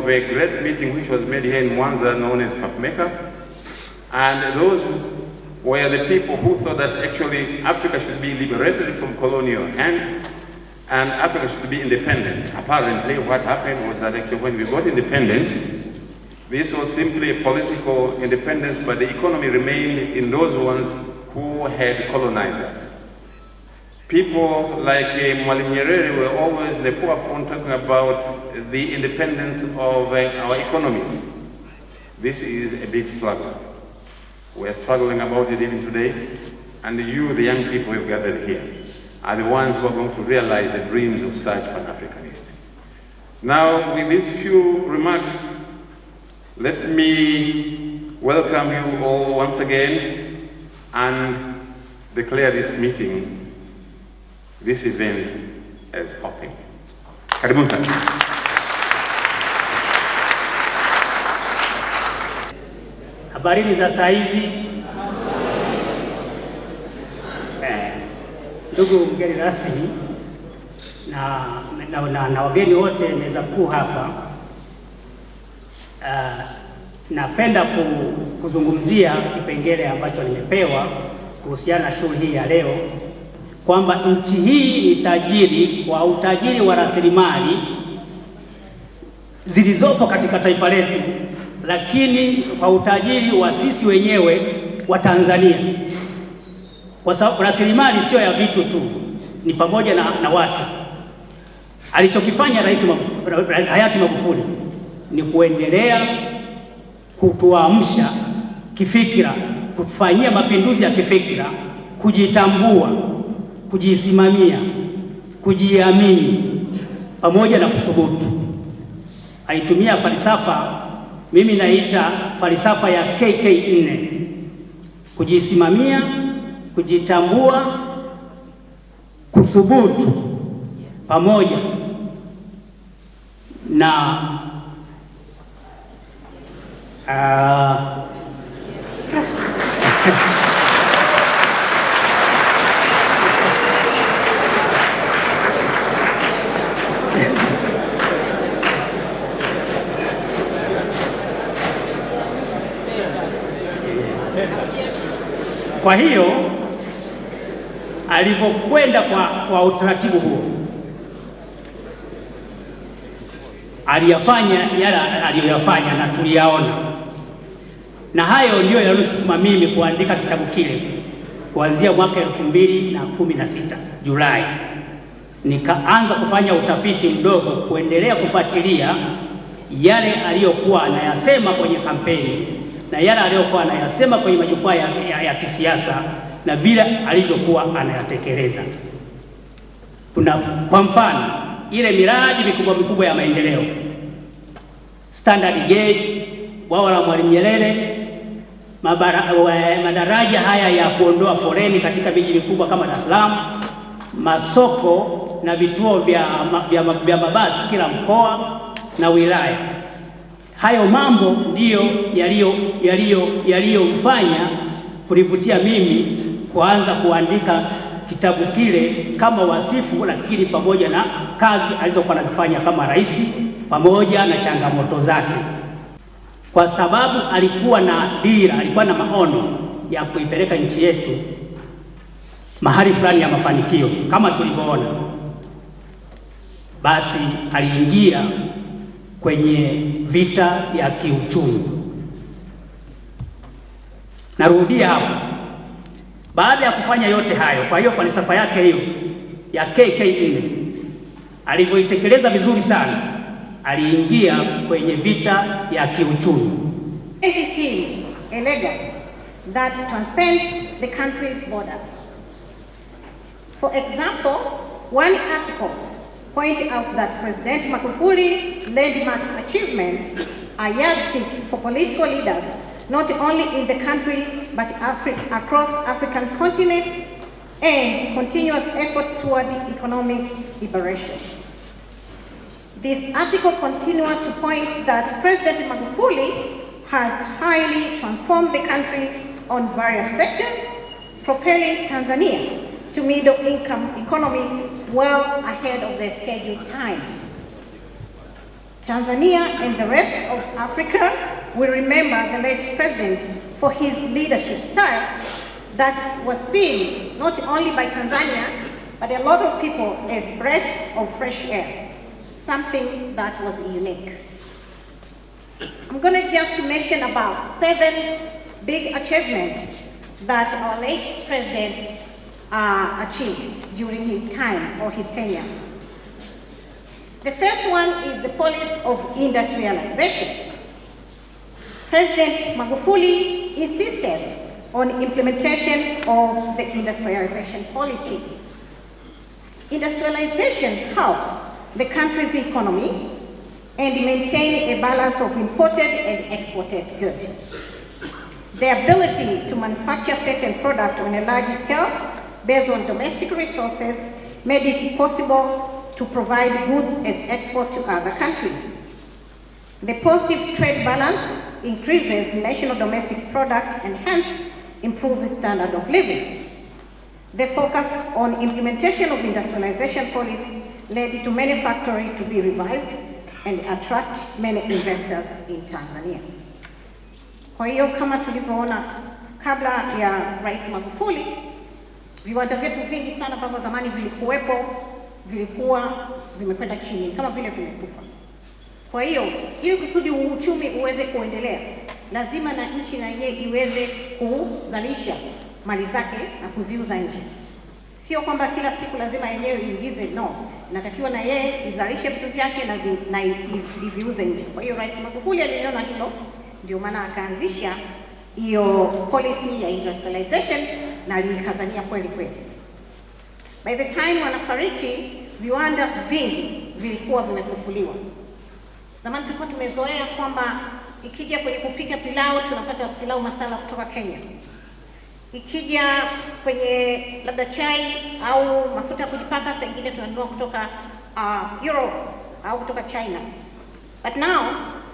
of a great meeting which was made here in Mwanza known as Pafmeka. And those were the people who thought that actually Africa should be liberated from colonial hands and Africa should be independent. Apparently what happened was that actually when we got independence, this was simply a political independence, but the economy remained in those ones who had colonized us. People like Mwalimu Nyerere were always in the forefront talking about the independence of our economies. This is a big struggle. We are struggling about it even today, and you, the young people who have gathered here, are the ones who are going to realize the dreams of such Pan-Africanists. Now, with these few remarks, let me welcome you all once again and declare this meeting, this event, as open. Karibuni sana. Habarini za saa hizi. Ndugu mgeni rasmi na wageni wote meza kuu hapa, napenda kuzungumzia kipengele ambacho nimepewa kuhusiana na shughuli hii ya leo, kwamba nchi hii ni tajiri kwa utajiri wa rasilimali zilizopo katika taifa letu, lakini kwa utajiri wa sisi wenyewe wa Tanzania, kwa sababu rasilimali sio ya vitu tu, ni pamoja na watu. Alichokifanya hayati Magufuli ni kuendelea kutuamsha kifikira, kutufanyia mapinduzi ya kifikira, kujitambua, kujisimamia, kujiamini pamoja na kuthubutu. Alitumia falsafa, mimi naita falsafa ya KK4: kujisimamia, kujitambua, kuthubutu pamoja na kwa hiyo alivyokwenda kwa utaratibu huo, aliyafanya yale aliyoyafanya na tuliyaona, na hayo ndiyo yaliyosukuma mimi kuandika kitabu kile kuanzia mwaka 2016 Julai. Nikaanza kufanya utafiti mdogo, kuendelea kufuatilia yale aliyokuwa anayasema kwenye kampeni na yale aliyokuwa anayasema kwenye majukwaa ya kisiasa na vile alivyokuwa anayatekeleza. Kwa mfano, ile miradi mikubwa ya maendeleo, standard gauge, bwawa la Mwalimu Nyerere, madaraja haya ya kuondoa foleni katika miji mikubwa kama Dar es Salaam, masoko na vituo vya mabasi kila mkoa na wilaya. Hayo mambo ndiyo yaliyomfanya kulivutia mimi kuanza kuandika kitabu kile kama wasifu, lakini pamoja na kazi alizokuwa anazifanya kama rais pamoja na changamoto zake, kwa sababu alikuwa na dira, alikuwa na maono ya kuipeleka nchi yetu mahali fulani ya mafanikio kama tulivyoona. Basi aliingia kwenye vita ya kiuchumi. Narudia hapo, baada ya kufanya yote hayo, kwa hiyo falsafa yake hiyo ya KK4 alivyoitekeleza vizuri sana, aliingia kwenye vita ya kiuchumi. Him a legacy that transcends the country's border. For example, one article point out that President Magufuli landmark achievement are yardstick for political leaders, not only in the country but across African continent, and continuous effort toward economic liberation. This article continues to point that President Magufuli has highly transformed the country on various sectors, propelling Tanzania to middle-income economy well ahead of the scheduled time. Tanzania and the rest of Africa will remember the late president for his leadership style that was seen not only by Tanzania, but a lot of people as breath of fresh air, something that was unique. I'm going to just mention about 7 big achievements that our late president achieved during his time or his tenure. The first one is the policy of industrialization. President Magufuli insisted on implementation of the industrialization policy. Industrialization helped the country's economy and maintain a balance of imported and exported goods. The ability to manufacture certain products on a large scale based on domestic resources made it possible to provide goods as export to other countries. The positive trade balance increases national domestic product and hence improves the standard of living. The focus on implementation of industrialization policy led to many factories to be revived and attract many investors in Tanzania. Kwa hiyo kama tulivyoona kabla ya Rais Magufuli, viwanda vyetu vingi sana ambavyo zamani vilikuwepo vilikuwa vimekwenda chini, kama vile vimekufa. Kwa hiyo ili kusudi uchumi uweze kuendelea, lazima na nchi na yenyewe iweze kuzalisha mali zake na kuziuza nje. Sio kwamba kila siku lazima yenyewe iingize, no. Inatakiwa na yeye izalishe vitu vyake na iviuze nje. Kwa hiyo Rais Magufuli aliona hilo, ndio maana akaanzisha hiyo policy ya industrialization na alikazania kweli kweli. By the time wanafariki, viwanda vingi vilikuwa vimefufuliwa. Zamani tulikuwa tumezoea kwamba ikija kwenye kupika pilau tunapata pilau masala kutoka Kenya. Ikija kwenye labda chai au mafuta ya kujipaka, saa nyingine tunanunua kutoka Europe au kutoka China. But now,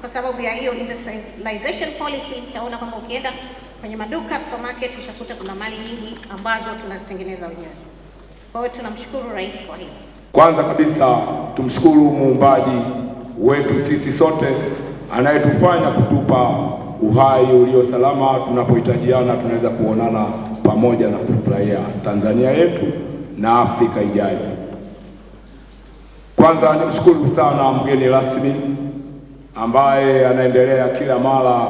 kwa sababu ya hiyo industrialization policy, utaona kwamba ukienda kwenye maduka, supermarket, utakuta kuna mali nyingi ambazo tunazitengeneza wenyewe. Kwa hiyo tunamshukuru Rais kwa hilo. Kwanza kabisa tumshukuru muumbaji wetu sisi sote anayetufanya kutupa uhai ulio salama, tunapohitajiana tunaweza kuonana pamoja na kufurahia Tanzania yetu na Afrika ijayo. Kwanza nimshukuru sana mgeni rasmi ambaye anaendelea kila mara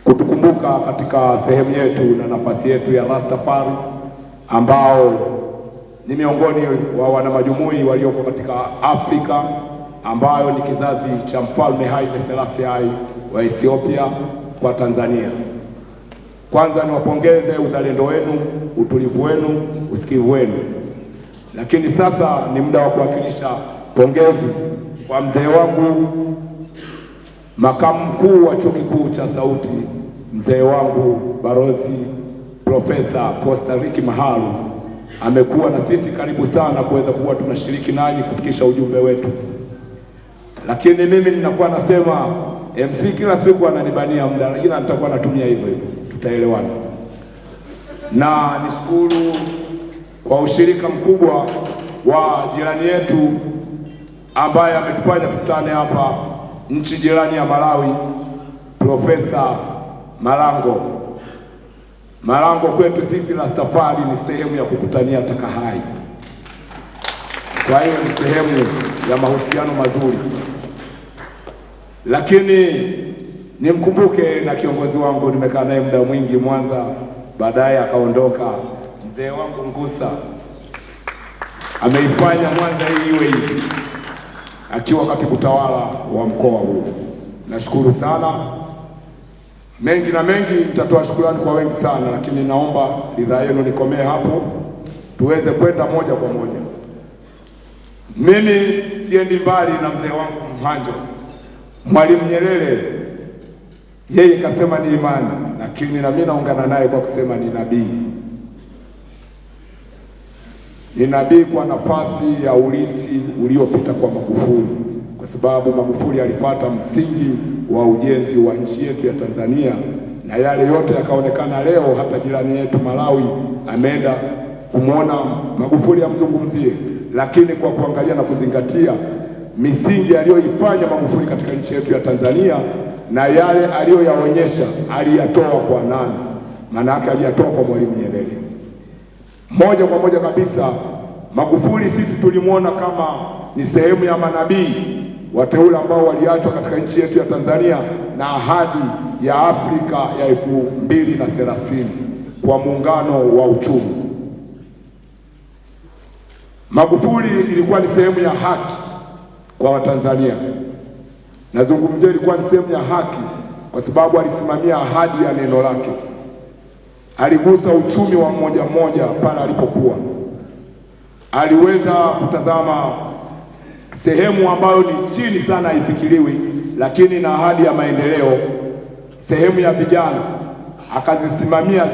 kutukumbuka katika sehemu yetu na nafasi yetu ya Rastafari, ambao ni miongoni wa wanamajumui walioko katika Afrika, ambayo ni kizazi cha Mfalme Haile Selassie wa Ethiopia kwa Tanzania. Kwanza niwapongeze uzalendo wenu, utulivu wenu, usikivu wenu. Lakini sasa ni muda wa kuwakilisha pongezi kwa mzee wangu, makamu mkuu wa chuo kikuu cha Sauti, mzee wangu Balozi Profesa Costa Ricky Mahalu. Amekuwa na sisi karibu sana kuweza kuwa tunashiriki nanyi kufikisha ujumbe wetu. Lakini mimi ninakuwa nasema MC kila siku ananibania muda, lakini nitakuwa natumia hivyo hivyo, tutaelewana. Na nishukuru kwa ushirika mkubwa wa jirani yetu ambaye ametufanya tukutane hapa, nchi jirani ya Malawi, Profesa Malango kwetu sisi Rastafari ni sehemu ya kukutania taka hai. Kwa hiyo ni sehemu ya mahusiano mazuri. Lakini nimkumbuke na kiongozi wangu, nimekaa naye muda mwingi Mwanza, baadaye akaondoka, mzee wangu Ngusa. Ameifanya Mwanza hii iwe hivi akiwa katibu tawala wa mkoa huu. Nashukuru sana. Mengi na mengi nitatoa shukrani kwa wengi sana, lakini naomba ridhaa yenu nikomee hapo tuweze kwenda moja kwa moja. Mimi siendi mbali na mzee wangu Mhanjo. Mwalimu Nyerere yeye kasema ni imani, lakini na mimi naungana naye kwa kusema ni nabii. Ni nabii kwa nafasi ya ulisi uliopita kwa Magufuli, kwa sababu Magufuli alifuata msingi wa ujenzi wa nchi yetu ya Tanzania, na yale yote yakaonekana leo. Hata jirani yetu Malawi ameenda kumwona Magufuli amzungumzie, lakini kwa kuangalia na kuzingatia misingi aliyoifanya Magufuli katika nchi yetu ya Tanzania na yale aliyoyaonyesha aliyatoa kwa nani? Maana yake aliyatoa kwa Mwalimu Nyerere. Moja kwa moja kabisa, Magufuli sisi tulimwona kama ni sehemu ya manabii wateule ambao waliachwa katika nchi yetu ya Tanzania na ahadi ya Afrika ya 2030 kwa muungano wa uchumi. Magufuli ilikuwa ni sehemu ya haki kwa Watanzania. Nazungumzia ilikuwa ni sehemu ya haki kwa sababu alisimamia ahadi ya neno lake. Aligusa uchumi wa mmoja mmoja pale alipokuwa. Aliweza kutazama sehemu ambayo ni chini sana haifikiriwi, lakini na ahadi ya maendeleo, sehemu ya vijana. Akazisimamia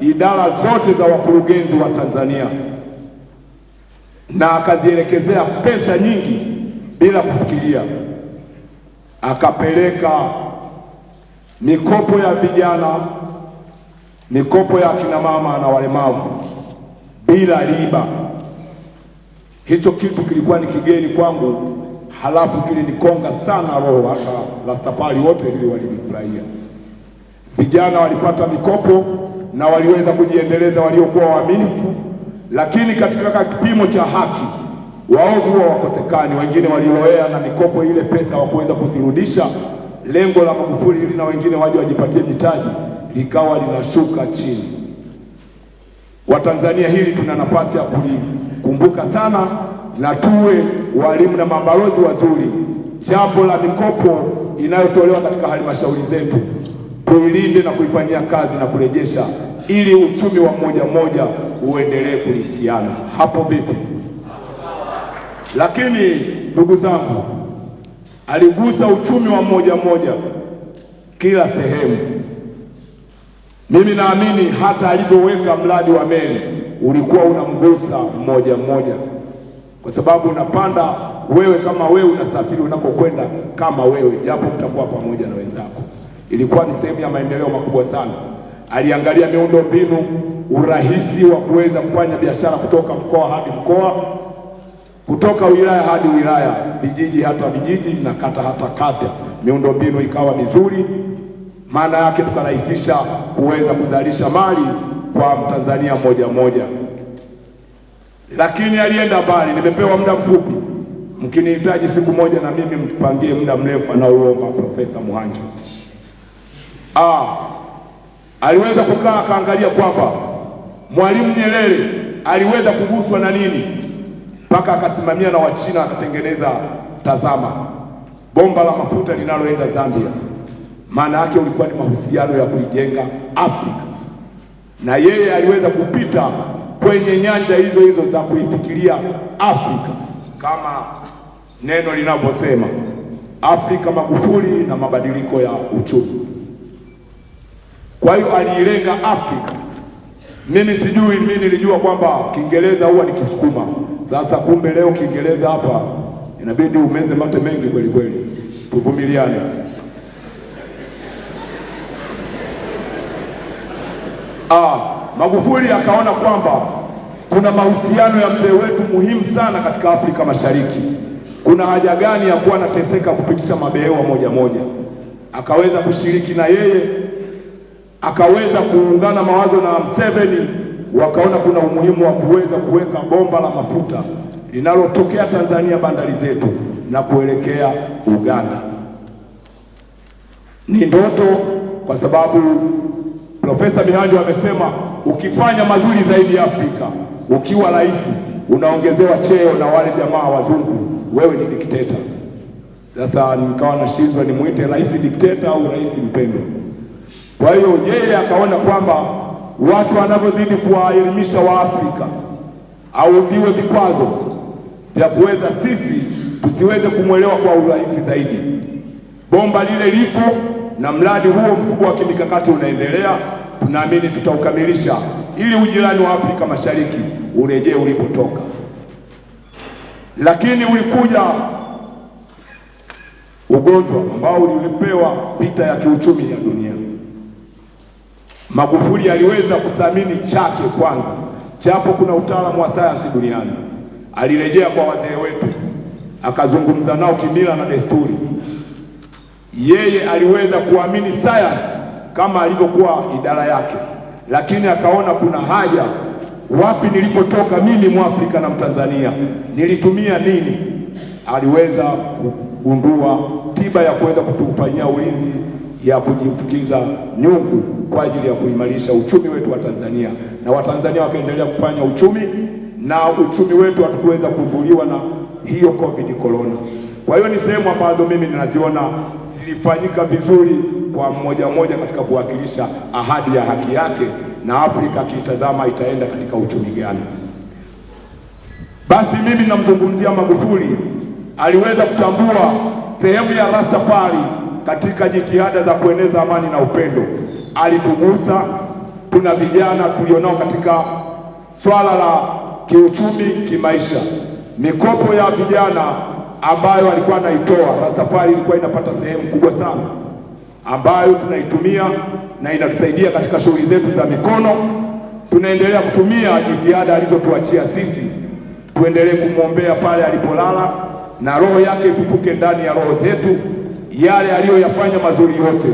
idara zote za wakurugenzi wa Tanzania na akazielekezea pesa nyingi bila kufikiria. Akapeleka mikopo ya vijana, mikopo ya kina mama na walemavu bila riba. Hicho kitu kilikuwa ni kigeni kwangu, halafu kilinikonga sana roho, hata Rastafari wote hili walifurahia. Vijana walipata mikopo na waliweza kujiendeleza waliokuwa waaminifu, lakini katika kipimo cha haki waovu wakosekani. Wengine walioea na mikopo ile pesa hawakuweza kuzirudisha. Lengo la Magufuli ili na wengine waje wajipatie mitaji likawa linashuka chini. Watanzania, hili tuna nafasi ya kulikumbuka sana na tuwe walimu na mabalozi wazuri. Jambo la mikopo inayotolewa katika halmashauri zetu tuilinde na kuifanyia kazi na kurejesha, ili uchumi wa mmoja mmoja uendelee kurithiana. Hapo vipi? Lakini ndugu zangu, aligusa uchumi wa mmoja mmoja kila sehemu. Mimi naamini hata alipoweka mradi wa meli ulikuwa unamgusa mmoja mmoja, kwa sababu unapanda wewe kama wewe, unasafiri unakokwenda kama wewe, japo mtakuwa pamoja na wenzako. Ilikuwa ni sehemu ya maendeleo makubwa sana. Aliangalia miundombinu, urahisi wa kuweza kufanya biashara kutoka mkoa hadi mkoa, kutoka wilaya hadi wilaya, vijiji hata vijiji na kata hata kata. Miundombinu ikawa mizuri, maana yake tukarahisisha kuweza kuzalisha mali kwa Mtanzania mmoja mmoja. Lakini alienda mbali. Nimepewa muda mfupi, mkinihitaji siku moja na mimi mtupangie muda mrefu anaoomba Profesa Muhanjo. Aliweza kukaa akaangalia kwamba Mwalimu Nyerere aliweza kuguswa na nini mpaka akasimamia na Wachina akatengeneza, tazama, bomba la mafuta linaloenda Zambia. Maana yake ulikuwa ni mahusiano ya kuijenga Afrika, na yeye aliweza kupita kwenye nyanja hizo hizo za kuifikiria Afrika kama neno linavyosema, Afrika Magufuli na mabadiliko ya uchumi. Kwa hiyo aliilenga Afrika. Mimi nilijua kwamba Kiingereza huwa ni Kisukuma. Sasa kumbe leo Kiingereza hapa inabidi umeze mate mengi kweli kweli. Tuvumiliane. Magufuli akaona kwamba kuna mahusiano ya mzee wetu muhimu sana katika Afrika Mashariki. Kuna haja gani ya kuwa nateseka kupitisha mabehewa moja moja? Akaweza kushiriki na yeye, akaweza kuungana mawazo na Museveni, wakaona kuna umuhimu wa kuweza kuweka bomba la mafuta linalotokea Tanzania bandari zetu na kuelekea Uganda. Ni ndoto, kwa sababu Profesa Mihanjo amesema ukifanya mazuri zaidi ya Afrika, ukiwa rais unaongezewa cheo na wale jamaa wazungu, wewe ni dikteta. Sasa nikawa nashindwa nimuite rais dikteta au rais mpendwa. Kwa hiyo yeye akaona kwamba watu wanavyozidi kuwaelimisha wa Afrika aundiwe vikwazo vya kuweza sisi tusiweze kumwelewa kwa urahisi zaidi. Bomba lile lipo na mradi huo mkubwa wa kimikakati unaendelea. Tunaamini tutaukamilisha ili ujirani wa Afrika Mashariki urejee ulipotoka. Lakini ulikuja ugonjwa ambao ulipewa vita ya kiuchumi ya dunia. Magufuli aliweza kuthamini chake kwanza, japo kuna utaalamu wa sayansi duniani. Alirejea kwa wazee wetu akazungumza nao kimila na desturi. Yeye aliweza kuamini science kama alivyokuwa idara yake, lakini akaona kuna haja, wapi nilipotoka mimi Mwafrika na Mtanzania nilitumia nini? Aliweza kugundua tiba ya kuweza kutufanyia ulinzi ya kujifukiza nyungu kwa ajili ya kuimarisha uchumi wetu wa Tanzania, na Watanzania wakaendelea kufanya uchumi, na uchumi wetu hatukuweza kuvuliwa na hiyo COVID corona. Kwa hiyo ni sehemu ambazo mimi ninaziona zilifanyika vizuri kwa mmoja katika kuwakilisha ahadi ya haki yake, na Afrika kitazama itaenda katika uchumi gani. Basi mimi namzungumzia Magufuli, aliweza kutambua sehemu ya Rastafari katika jitihada za kueneza amani na upendo. Alitugusa. Tuna vijana tulionao katika swala la kiuchumi, kimaisha, mikopo ya vijana ambayo alikuwa anaitoa, Rastafari ilikuwa inapata sehemu kubwa sana ambayo tunaitumia na inatusaidia katika shughuli zetu za mikono. Tunaendelea kutumia jitihada alizotuachia sisi, tuendelee kumwombea pale alipolala, na roho yake ifufuke ndani ya roho zetu. Yale aliyoyafanya mazuri yote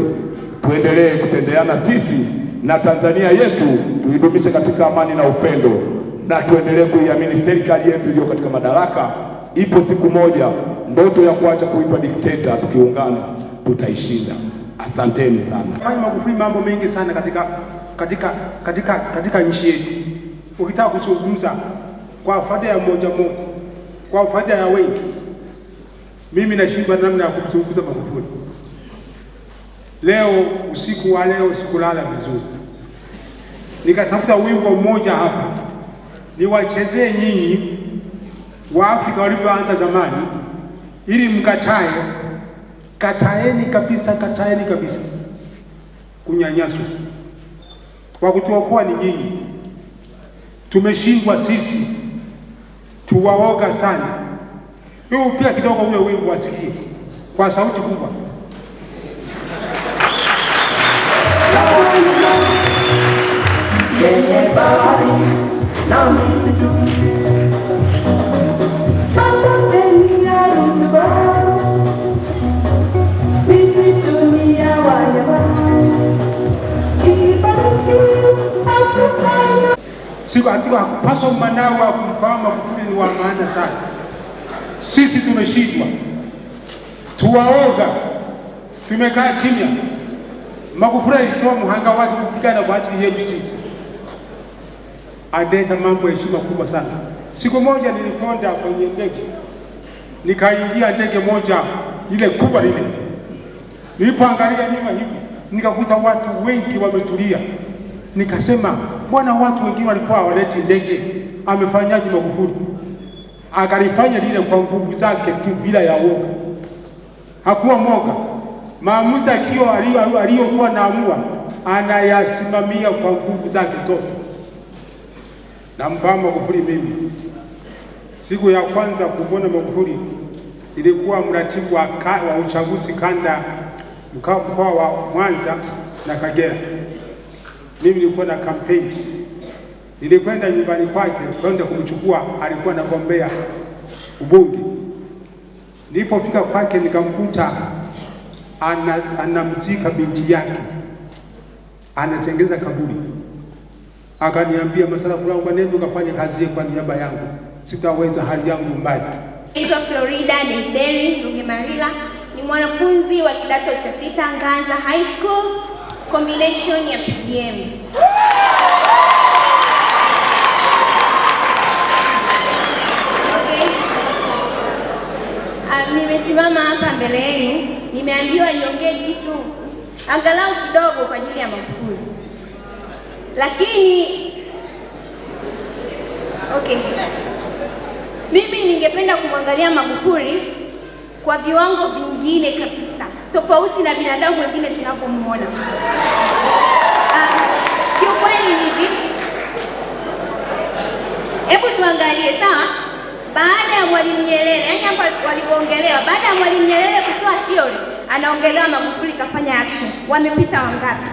tuendelee kutendeana sisi, na Tanzania yetu tuidumishe katika amani na upendo, na tuendelee kuiamini serikali yetu iliyo katika madaraka. Ipo siku moja ndoto ya kuacha kuitwa dikteta, tukiungana tutaishinda. Asanteni sana. Fanya Magufuli mambo mengi sana katika nchi yetu. Ukitaka kuzungumza kwa faida ya moja, kwa faida ya wengi, mimi nashindwa namna ya kumzungumza Magufuli. Leo usiku wa leo sikulala vizuri, nikatafuta wimbo mmoja hapa niwachezee nyinyi wa Afrika walivyoanza zamani, ili mkatae. Kataeni kabisa, kataeni kabisa kunyanyaswa. Wa kutuokoa ni nyinyi. Tumeshindwa sisi, tuwaoga sana. Hiyo pia kidogo ule wimbo wasikie kwa sauti kubwa. Siku hatua hakupaswa mwanao wa kumfahamu Magufuli ni wa maana sana. Sisi tumeshindwa, tuwaoga, tumekaa kimya. Magufuli alitoa mhanga wake kupigana kwa ajili yetu sisi, aleta mambo ya heshima kubwa sana. Siku moja nilikwenda kwenye ndege, nikaingia ndege moja ile kubwa ile, nilipoangalia nyuma hivi nikakuta watu wengi wametulia. Nikasema, bwana, watu wengine walikuwa hawaleti ndege, amefanyaje Magufuli? Akalifanya lile kwa nguvu zake tu bila ya woga. Hakuwa mwoga. Maamuzi aliyokuwa naamua anayasimamia kwa nguvu zake zote. Namfahamu Magufuli mimi. Siku ya kwanza kumwona Magufuli ilikuwa mratibu wa uchaguzi kanda mkoa wa Mwanza na Kagera. Mimi nilikuwa na kampeni. Nilikwenda nyumbani kwake kwenda kumchukua, alikuwa anagombea ubunge. Nilipofika kwake nikamkuta anamzika binti yake, anatengeza kaburi. Akaniambia, masala kulangu, nenda ukafanye kazi kwa niaba yangu, sitaweza, hali yangu mbaya. Naitwa Florida Desderi Rugemarila, ni mwanafunzi wa kidato cha 6 Nganza High School, combination ya PGM. Okay. Nimesimama hapa mbele yenu, nimeambiwa niongee kitu angalau kidogo kwa ajili ya Magufuli. Lakini okay, mimi ningependa kumwangalia Magufuli kwa viwango vingine kabisa, tofauti na binadamu wengine tunavyomuona. Kiukweli hivi, hebu tuangalie sawa, baada ya Mwalimu Nyerere, yani hapa walipoongelewa, baada ya Mwalimu Nyerere kutoa theory, anaongelewa Magufuli kafanya action. Wamepita wangapi?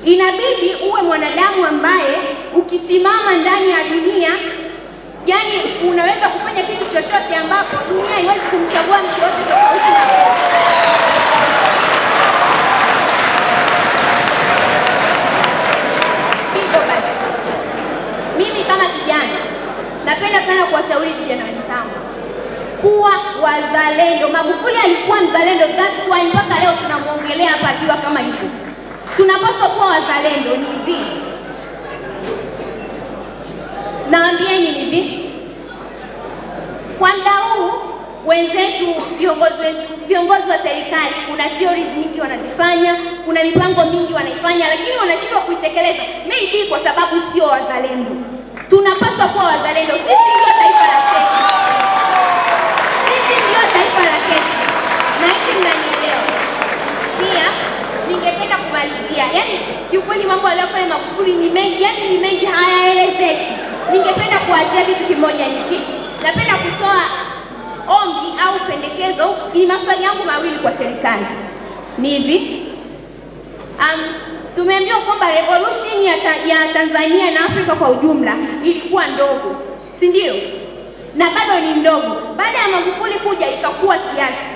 Inabidi uwe mwanadamu ambaye ukisimama ndani ya dunia, yani unaweza kufanya kitu chochote ambapo dunia haiwezi kumchagua mtu yote tofauti na wewe. Hivyo basi, mimi kama kijana napenda sana kuwashauri vijana wenzangu kuwa wazalendo. Magufuli alikuwa mzalendo, that's why mpaka leo tunamwongelea hapa akiwa kama hivyo. Tunapaswa kuwa wazalendo. Ni hivi, naambieni hivi, kwa muda huu wenzetu, viongozi wa serikali, kuna theories nyingi wanazifanya, kuna mipango mingi wanaifanya, lakini wanashindwa kuitekeleza, maybe kwa sababu sio wazalendo. Tunapaswa kuwa wazalendo. Sisi ndio taifa la kesho. Sisi ndio taifa la kesho. Na hisi mnanielewa. Pia ningependa kumalizia, yani kiukweli mambo aliyofanya Magufuli ni mengi, yani ni mengi, hayaelezeki. Ningependa kuachia kitu kimoja hiki. Napenda kutoa ombi au pendekezo. Ni maswali yangu mawili kwa serikali. Ni hivi, tumeambiwa kwamba revolution ya Tanzania na Afrika kwa ujumla ilikuwa ndogo, si ndio? Na bado ni ndogo. Baada ya Magufuli kuja ikakuwa kiasi.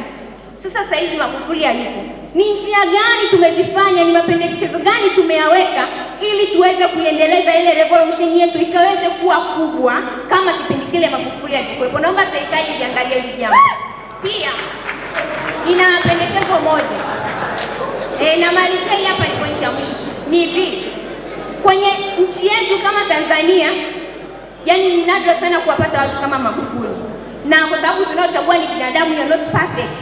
Sasa hivi Magufuli hayupo. Ni njia gani tumezifanya, ni mapendekezo gani tumeyaweka ili tuweze kuendeleza ile revolution yetu ikaweze kuwa kubwa kama kipindi kile Magufuli alikuwepo? Naomba serikali iangalie hili jambo. Pia nina pendekezo moja. Namalizia hapa, ni pointi ya mwisho. Ni hivi, kwenye nchi yetu kama Tanzania, yani ni nadra sana kuwapata watu kama Magufuli. Na kwa sababu tunaochagua ni binadamu, you're not perfect,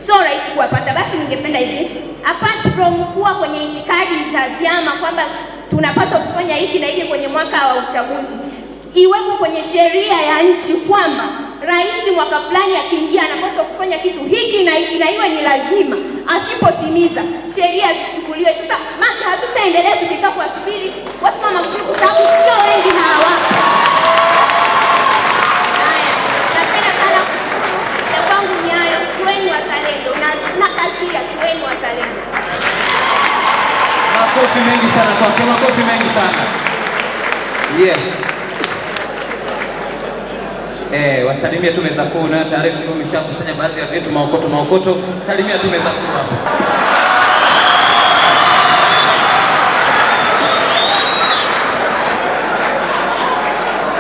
so rahisi kuwapata. Basi ningependa hivi, apart from kuwa kwenye itikadi za vyama kwamba tunapaswa kufanya hiki na hiki kwenye mwaka wa uchaguzi, iwepo kwenye sheria ya nchi kwamba rais mwaka fulani akiingia anapaswa kufanya kitu hiki na hiki, na iwe ni lazima. Asipotimiza, sheria zichukuliwe. Sasa maka hatutaendelea tukikaa kuwasubiri watu kama Magufuli, kwa sababu sio wengi na hawapo. Haya, napenda sana kushukuru. Ya kwangu ni hayo. Tuweni wazalendo na kazi ya tuweni wazalendo. Makofi mengi sana kwake, makofi mengi sana. Yes. Wasalimia tu meza kuu, na tayari umeshakusanya baadhi ya vitu, maokoto. Salimia tu meza kuu hapo.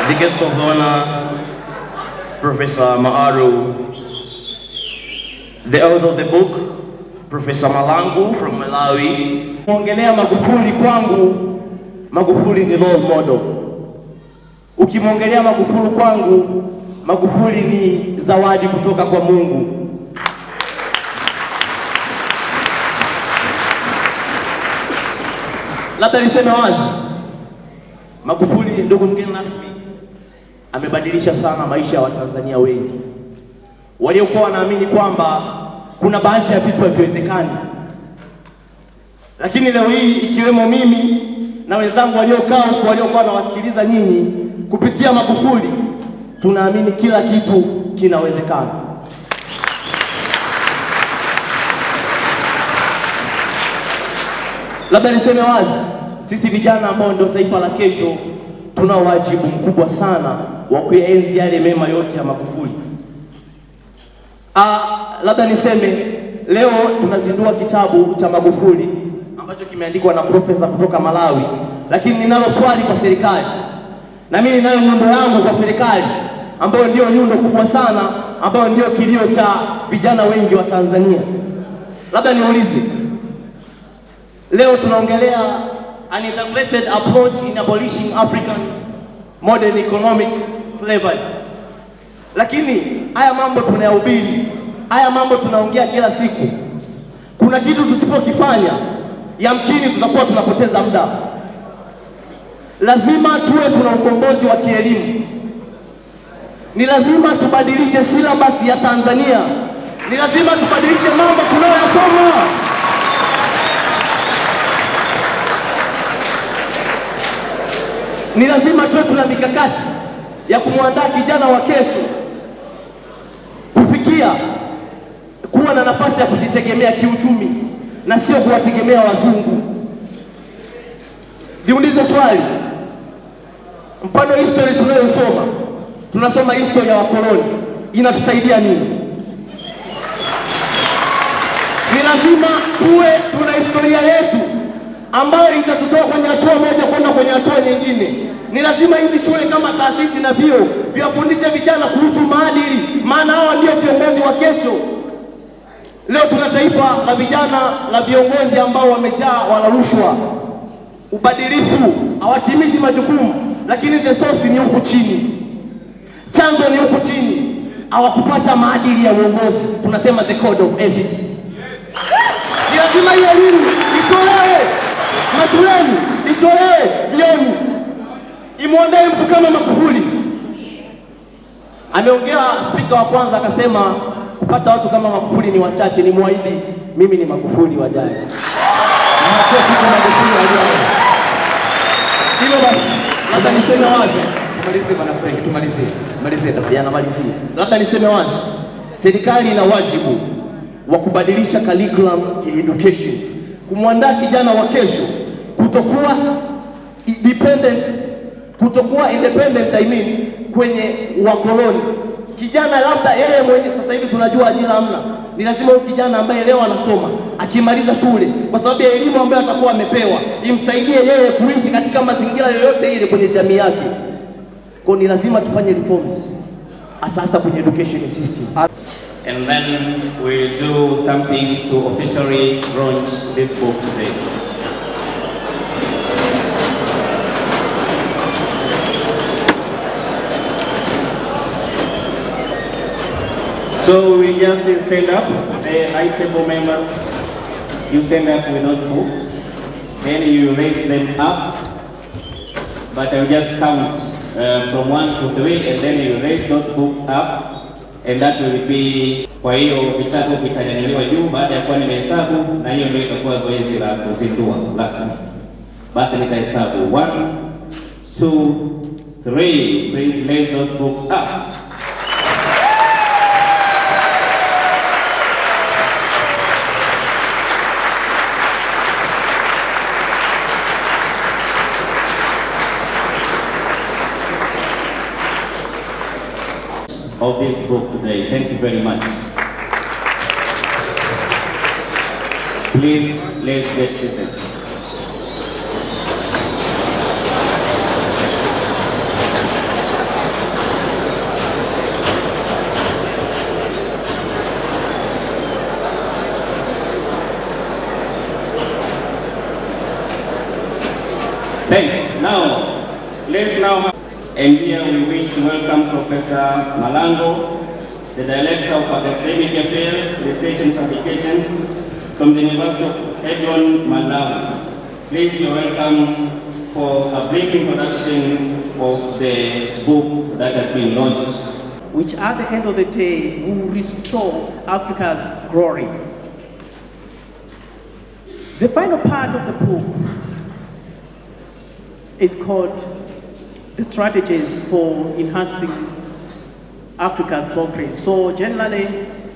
The guest of honor, Professor Maaru, the author of the book, Professor Malangu from Malawi. Ukiongelea Magufuli, kwangu Magufuli ni role model. Ukimwongelea Magufuli kwangu, Magufuli ni zawadi kutoka kwa Mungu. Labda niseme wazi, Magufuli, ndugu mgeni rasmi, amebadilisha sana maisha ya Watanzania wengi waliokuwa wanaamini kwamba kuna baadhi ya vitu haviwezekani. Lakini leo hii, ikiwemo mimi na wenzangu waliokuwa nawasikiliza nyinyi, kupitia Magufuli tunaamini kila kitu kinawezekana. Labda niseme wazi, sisi vijana ambao ndio taifa la kesho, tuna wajibu mkubwa sana wa kuyaenzi yale mema yote ya Magufuli. Labda niseme leo tunazindua kitabu cha Magufuli ambacho kimeandikwa na profesa kutoka Malawi, lakini ninalo swali kwa serikali. Na mimi ninayo nyundo yangu kwa serikali, ambayo ndio nyundo kubwa sana, ambayo ndio kilio cha vijana wengi wa Tanzania. Labda niulize, leo tunaongelea an integrated approach in abolishing African modern economic slavery. Lakini haya mambo tunayahubiri, haya mambo tunaongea kila siku. Kuna kitu tusipokifanya, yamkini tutakuwa tunapoteza muda. Lazima tuwe tuna ukombozi wa kielimu. Ni lazima tubadilishe silabasi ya Tanzania. Ni lazima tubadilishe mambo tunayoyasoma. Ni lazima tuwe tuna mikakati ya kumwandaa kijana wa kesho kufikia kuwa na nafasi ya kujitegemea kiuchumi na sio kuwategemea wazungu. Niulize swali, mfano history tunayosoma, tunasoma historia ya wakoloni, inatusaidia nini? Ni lazima tuwe tuna historia yetu ambayo itatutoa kwenye hatua moja kwenda kwenye hatua nyingine. Ni lazima hizi shule kama taasisi na vyuo viwafundishe vijana kuhusu maadili, maana hao ndio viongozi wa kesho. Leo tuna taifa la vijana la viongozi ambao wamejaa wala rushwa, ubadilifu, hawatimizi majukumu, lakini the source ni huku chini, chanzo ni huku chini, hawakupata maadili ya uongozi. Tunasema the code of ethics. Ni lazima hii elimu itolewe mashuleni, itolewe vyuoni, imwondoe mtu kama Magufuli. Ameongea spika wa kwanza akasema kupata watu kama Magufuli ni wachache. Ni muahidi mimi ni Magufuli wajayo. Hilo basi, labda niseme wazi. Tumalizie bwana Frank, tumalizie. Labda niseme wazi, serikali ina wajibu wa kubadilisha curriculum ya education, kumwandaa kijana wa kesho kutokuwa independent kwenye wakoloni. Kijana labda yeye mwenyewe, sasa hivi tunajua ajira hamna, ni lazima huyu kijana ambaye leo anasoma akimaliza shule, kwa sababu ya elimu ambayo atakuwa amepewa, imsaidie yeye kuishi katika mazingira yoyote ile kwenye jamii yake. Kwa ni lazima tufanye reforms hasa kwenye education system. And then we'll do something to officially launch this book today. So we just stand up, the high table members, you stand up with those books, then you raise them up, but I'll just count from 1 to 3, and then you raise those books up, and that will be, kwa hiyo vitabu vitanyanyuliwa juu baada ya kuwa nimehesabu, na hiyo ndio itakuwa zoezi la kuzindua rasmi. Basi nitahesabu 1, 2, 3, please raise those books up. Of this book today. Thank you very much. Please, let's get seated. Thanks. Now, let's now. And here we wish to welcome Professor Malango, the Director of Academic Affairs, Research and Publications from the University of Edron, Malawi. Please, you're welcome for a brief introduction of the book that has been launched. Which at the end of the day will restore Africa's glory. The final part of the book is called the strategies for enhancing Africa's progress. So generally,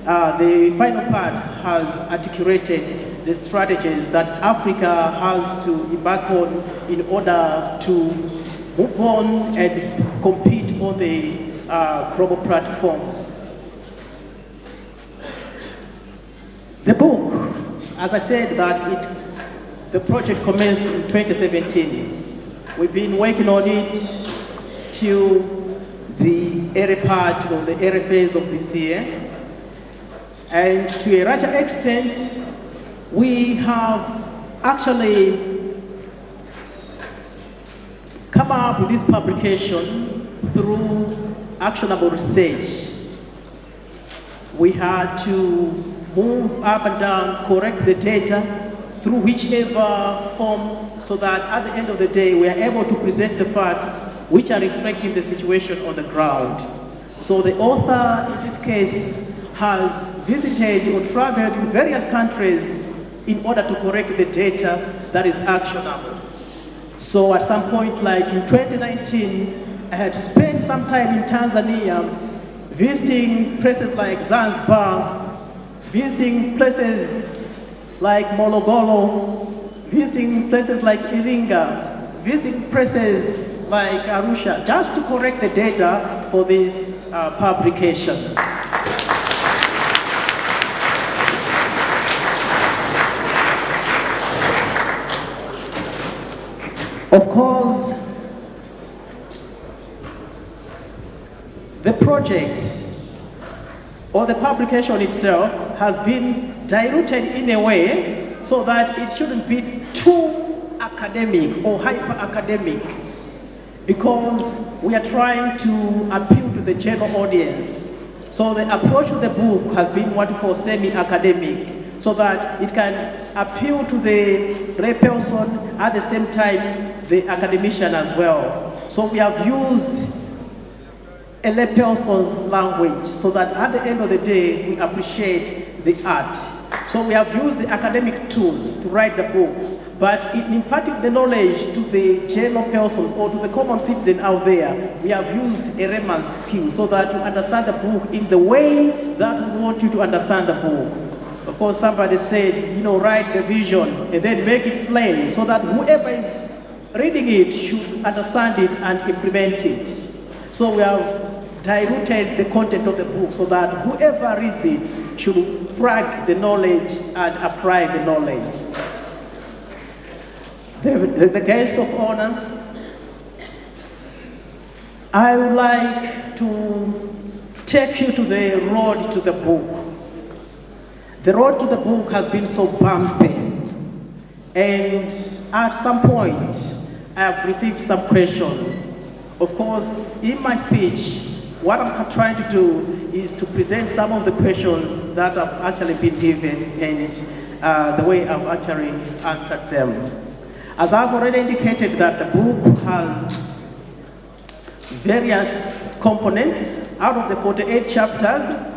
the final part has articulated the strategies that Africa has to embark on in order to move on and compete on the global platform. The book, as I said, the project commenced in 2017. We've been working on it till the early part of the early phase of this year. And to a larger extent, we have actually come up with this publication through actionable research. We had to move up and down, correct the data through whichever form, so that at the end of the day, we are able to present the facts which are reflecting the situation on the ground. So the author, in this case, has visited or traveled in various countries in order to correct the data that is actionable. So at some point, like in 2019, I had to spend some time in Tanzania, visiting places like Zanzibar, visiting places like Morogoro, visiting places like Iringa, visiting places like Arusha, just to correct the data for this publication. Of course, the project or the publication itself has been diluted in a way so that it shouldn't be too academic or hyper-academic, because we are trying to appeal to the general audience. So the approach of the book has been what we call semi-academic, so that it can appeal to the layperson, at the same time the academician as well. So we have used a layperson's language so that at the end of the day we appreciate the art. So we have used the academic tools to write the book, but in imparting the knowledge to the general person or to the common citizen out there, we have used a layman's skill so that you understand the book in the way that we want you to understand the book. Of course, somebody said, you know, write the vision and then make it plain so that whoever is reading it should understand it and implement it. So we have diluted the content of the book so that whoever reads it should crack the knowledge and apply the knowledge. The guest of honor, I would like to take you to the road to the book. The road to the book has been so bumpy, and at some point I have received some questions. Of course, in my speech, what I'm trying to do is to present some of the questions that have actually been given and the way I've actually answered them. As I've already indicated that the book has various components. Out of the 48 chapters,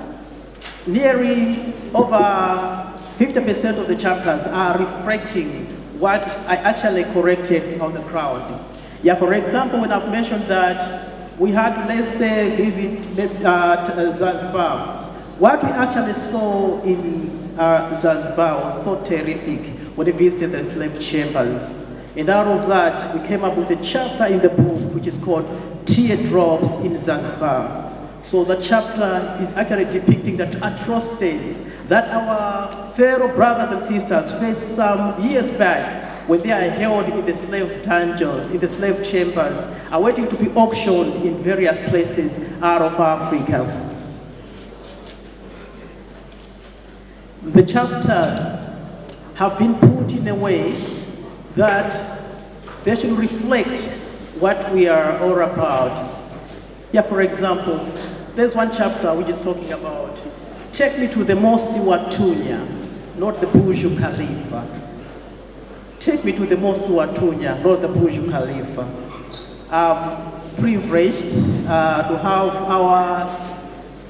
nearly over 50% of the chapters are reflecting what I actually corrected on the crowd. Yeah, for example, when I've mentioned that we had, let's say, visit Zanzibar. What we actually saw in Zanzibar was so terrific when we visited the slave chambers. And out of that, we came up with a chapter in the book which is called Teardrops in Zanzibar. So the chapter is actually depicting the atrocities that our fellow brothers and sisters faced some years back when they are held in the slave dungeons, in the slave chambers, are waiting to be auctioned in various places out of Africa. The chapters have been put in a way that they should reflect what we are all about. Yeah, for example, there's one chapter which is talking about, take me to the Mosi Watunya, not the Burj Khalifa. Take me to the Mosi Watunya, not the Burj Khalifa. I'm privileged to have our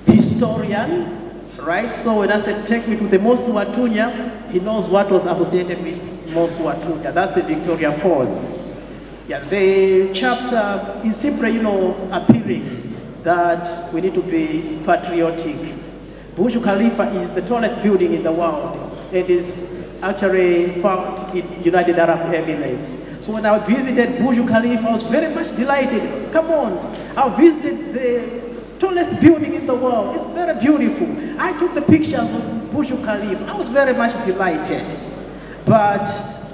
historian, right? So when I said take me to the Mosi Watunya, he knows what was associated with Mosi Watunya. That's the Victoria Falls. Yeah, the chapter is simply, appealing that we need to be patriotic. Burj Khalifa is the tallest building in the world. It is actually found in United Arab Emirates. So when I visited Burj Khalifa, I was very much delighted. Come on, I visited the tallest building in the world. It's very beautiful. I took the pictures of Burj Khalifa. I was very much delighted. But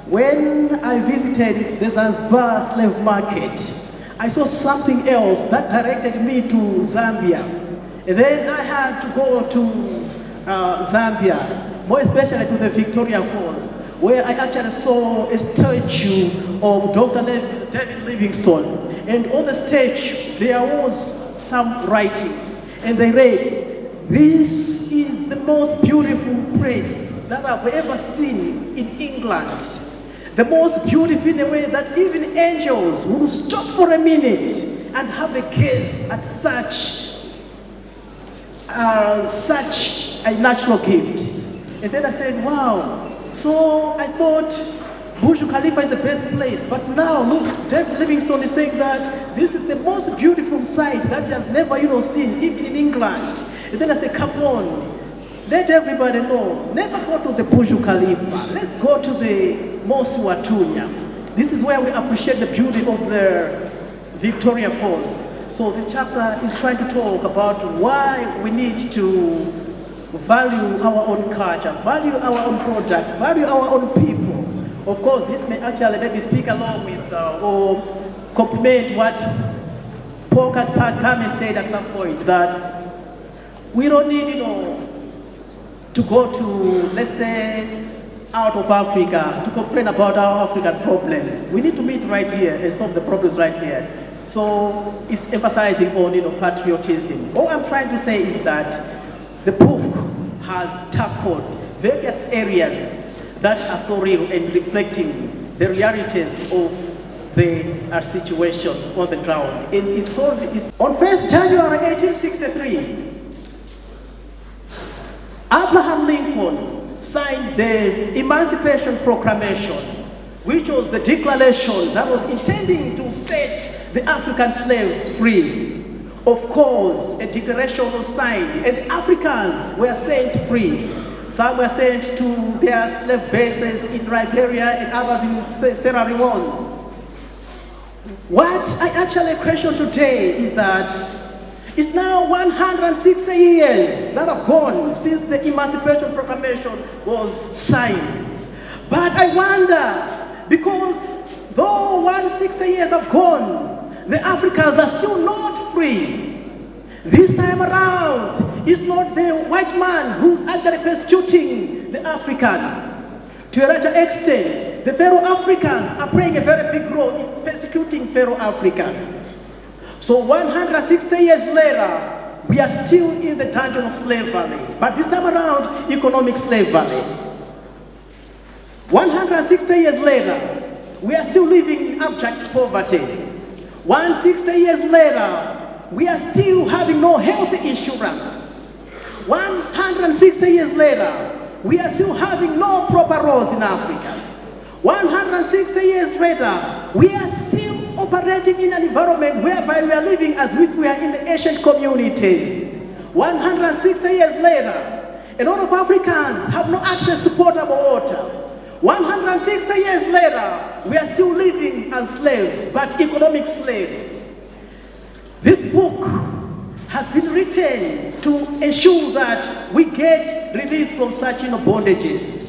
when I visited the Zanzibar slave market, I saw something else that directed me to Zambia. And then I had to go to Zambia, more especially to the Victoria Falls, where I actually saw a statue of Dr. David Livingstone. And on the statue, there was some writing. And they read, "This is the most beautiful place that I've ever seen in England. The most beautiful in a way that even angels would stop for a minute and have a gaze at such a natural gift." And then I said, wow. So I thought Burj Khalifa is the best place, but now look, David Livingstone is saying that this is the most beautiful sight that he has never seen, even in England. And then I said, come on, let everybody know, never go to the Burj Khalifa, let's go to the Mosi Watunya. This is where we appreciate the beauty of the Victoria Falls. So this chapter is trying to talk about why we need to value our own culture, value our own products, value our own people. Of course, this may actually maybe speak along with or complement what Paul Kagame said at some point, that we don't need, to go to, let's say, out of Africa to complain about our African problems. We need to meet right here and solve the problems right here. So it's emphasizing on, patriotism. All I'm trying to say is that the book has tackled various areas that are so real and reflecting the realities of the situation on the ground. And it's solved. On 1st January 1863, Abraham Lincoln signed the Emancipation Proclamation, which was the declaration that was intending to set the African slaves free. Of course, a declaration was signed and the Africans were set free. Some were sent to their slave bases in Liberia and others in Sierra Leone. What I actually question today is that it's now 160 years that have gone since the Emancipation Proclamation was signed. But I wonder, because though 160 years have gone, the Africans are still not free. This time around, it's not the white man who's actually persecuting the African. To a larger extent, the fellow Africans are playing a very big role in persecuting fellow Africans. So 160 years later, we are still in the dungeon of slavery, but this time around, economic slavery. 160 years later, we are still living in abject poverty. 160 years later, we are still having no health insurance. 160 years later, we are still having no proper roads in Africa. 160 years later, we are still operating in an environment whereby we are living as if we are in the ancient communities. 160 years later, a lot of Africans have no access to potable water. 160 years later, we are still living as slaves, but economic slaves. This book has been written to ensure that we get released from such bondages.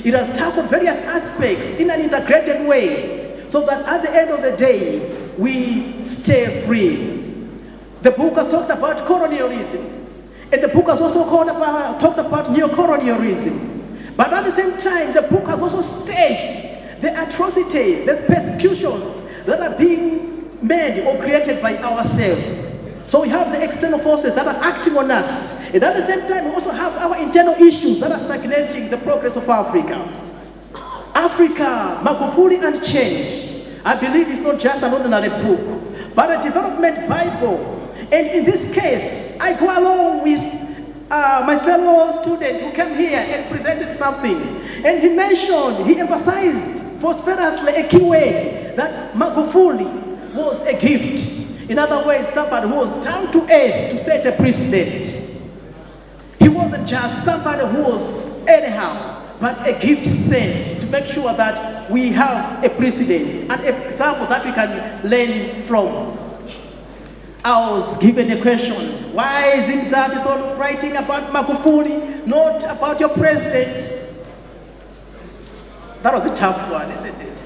It has tackled various aspects in an integrated way, so that at the end of the day, we stay free. The book has talked about colonialism, and the book has also talked about neo-colonialism. But at the same time, the book has also staged the atrocities, the persecutions that are being made or created by ourselves. So we have the external forces that are acting on us, and at the same time we also have our internal issues that are stagnating the progress of Africa. Africa, Magufuli and Change, I believe it's not just an ordinary book, but a development Bible. And in this case, I go along with my fellow student who came here and presented something, and he emphasized vociferously a key word, that Magufuli was a gift. In other words, somebody who was down to earth to set a precedent. He wasn't just somebody who was anyhow, but a gift sent to make sure that we have a precedent, an example that we can learn from. I was given a question, why is it that you thought of writing about Magufuli, not about your president? That was a tough one, isn't it?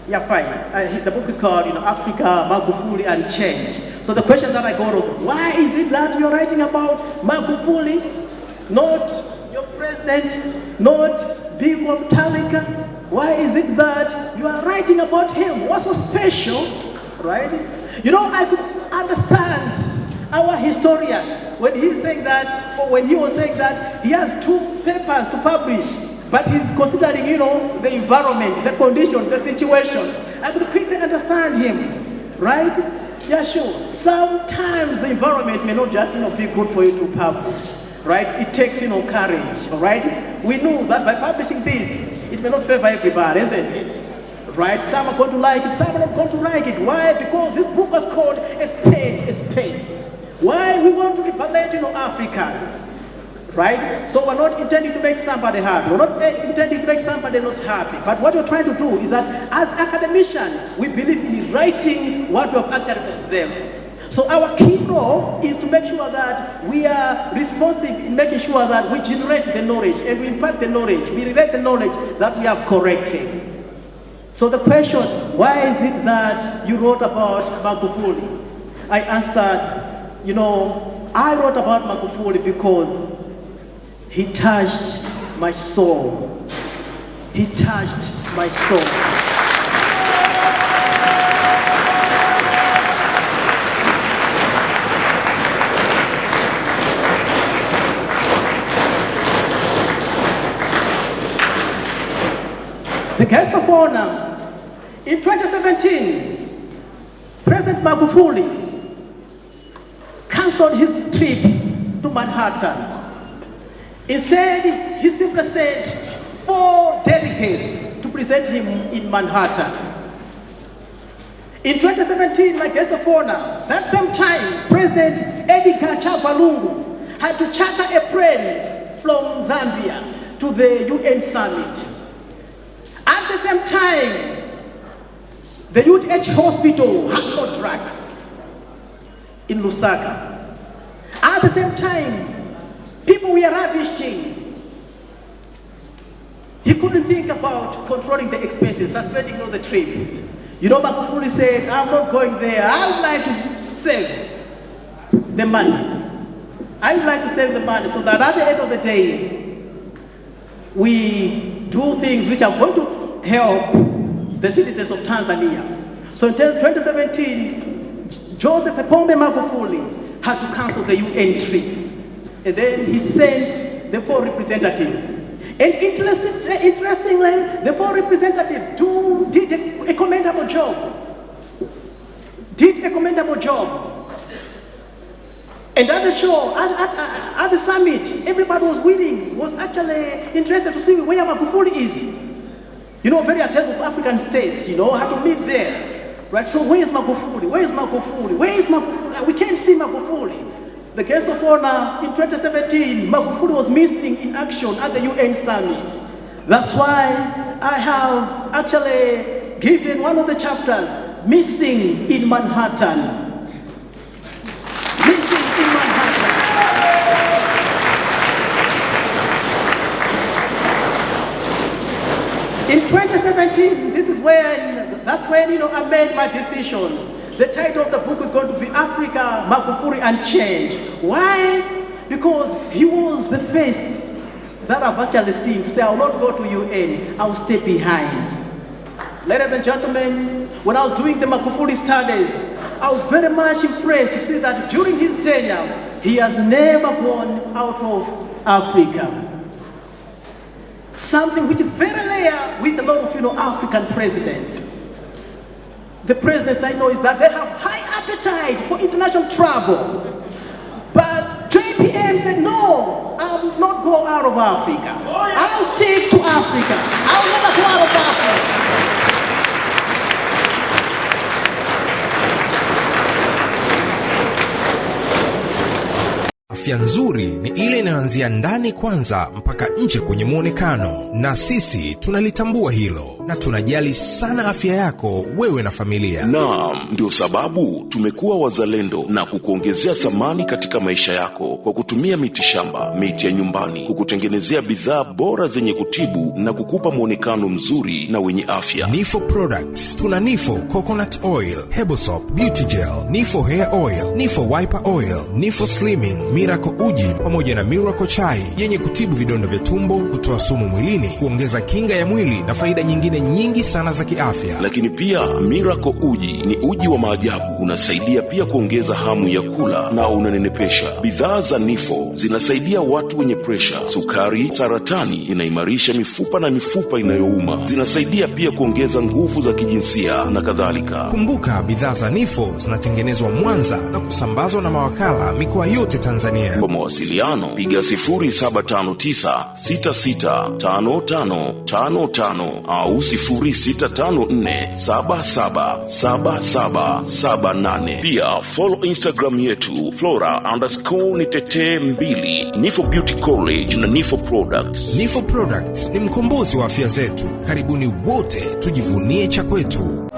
Yeah, fine. The book is called, Africa, Magufuli and Change. So the question that I got was, why is it that you're writing about Magufuli, not your president, not Bimbo Talika? Why is it that you are writing about him? What's so special, right? I could understand our historian when he's saying that, or when he was saying that he has 2 papers to publish, but he's considering, the environment, the condition, the situation. I could quickly understand him, right? Yeah, sure. Sometimes the environment may not just, be good for you to publish, right? It takes, courage, all right? We know that by publishing this, it may not favor everybody, isn't it? Right? Some are going to like it, some are not going to like it. Why? Because this book was called A Spade, A Spade. Why we want to liberate, Africans? Right? So we're not intending to make somebody happy. We're not intending to make somebody not happy. But what we're trying to do is that as academicians, we believe in writing what we have actually observed. So our key role is to make sure that we are responsive in making sure that we generate the knowledge and we impart the knowledge, we relate the knowledge that we have corrected. So the question, why is it that you wrote about Magufuli? I answered, you know, I wrote about Magufuli because he touched my soul. He touched my soul. The guest of honor, in 2017, President Magufuli canceled his trip to Manhattan. Instead, he simply sent 4 delegates to present him in Manhattan. In 2017, my guest of honor, that same time, President Edgar Chagwa had to charter a plane from Zambia to the UN summit. At the same time, the UH hospital had no drugs in Lusaka. At the same time, people were ravishing. He couldn't think about controlling the expenses, suspending the trip. You know, Magufuli said, I'm not going there. I would like to save the money. I would like to save the money so that at the end of the day, we do things which are going to help the citizens of Tanzania. So in 2017, Joseph Pombe Magufuli had to cancel the UN trip. And then he sent the 4 representatives. And interestingly, the 4 representatives did a commendable job. And at the show, at the summit, everybody was willing, was actually interested to see where Magufuli is. You know, various heads of African states, you know, had to meet there. Right? So where is Magufuli? Where is Magufuli? Where is Magufuli? We can't see Magufuli. The guest of honor in 2017, Magufuli was missing in action at the UN summit. That's why I have actually given one of the chapters, Missing in Manhattan. Missing in Manhattan. In 2017, that's when, you know, I made my decision. The title of the book is going to be Africa, Magufuli and Change. Why? Because he was the first that I've actually seen to say, I will not go to UN, I will stay behind. Ladies and gentlemen, when I was doing the Magufuli studies, I was very much impressed to see that during his tenure, he has never gone out of Africa. Something which is very rare with a lot of, you know, African presidents. The presidents I know is that they have high appetite for international travel. But JPM said, no, I will not go out of Africa. I will stick to Africa. I will never go out of Africa. Afya nzuri ni ile inaanzia ndani kwanza mpaka nje kwenye muonekano, na sisi tunalitambua hilo na tunajali sana afya yako wewe na familia. Naam, ndio sababu tumekuwa wazalendo na kukuongezea thamani katika maisha yako kwa kutumia miti shamba, miti ya nyumbani, kukutengenezea bidhaa bora zenye kutibu na kukupa muonekano mzuri na wenye afya. Nifo Products. Tuna Nifo Coconut Oil, Herbal Soap, Beauty Gel, Nifo Hair Oil, Nifo Wiper Oil, Nifo Slimming, Miracle Uji pamoja na Miracle Chai yenye kutibu vidonda vya tumbo, kutoa sumu mwilini, kuongeza kinga ya mwili na faida nyingine nyingi sana za kiafya. Lakini pia Miracle Uji ni uji wa maajabu, unasaidia pia kuongeza hamu ya kula na unanenepesha. Bidhaa za Nifo zinasaidia watu wenye presha, sukari, saratani, inaimarisha mifupa na mifupa inayouma. Zinasaidia pia kuongeza nguvu za kijinsia na kadhalika. Kumbuka bidhaa za Nifo zinatengenezwa Mwanza na kusambazwa na mawakala mikoa yote Tanzania. Kwa mawasiliano piga 0759665555 au 0654777778. Pia follow Instagram yetu Flora_Niteteetv, Nifo Beauty College na Nifo Products. Nifo Products ni mkombozi wa afya zetu. Karibuni wote tujivunie cha kwetu.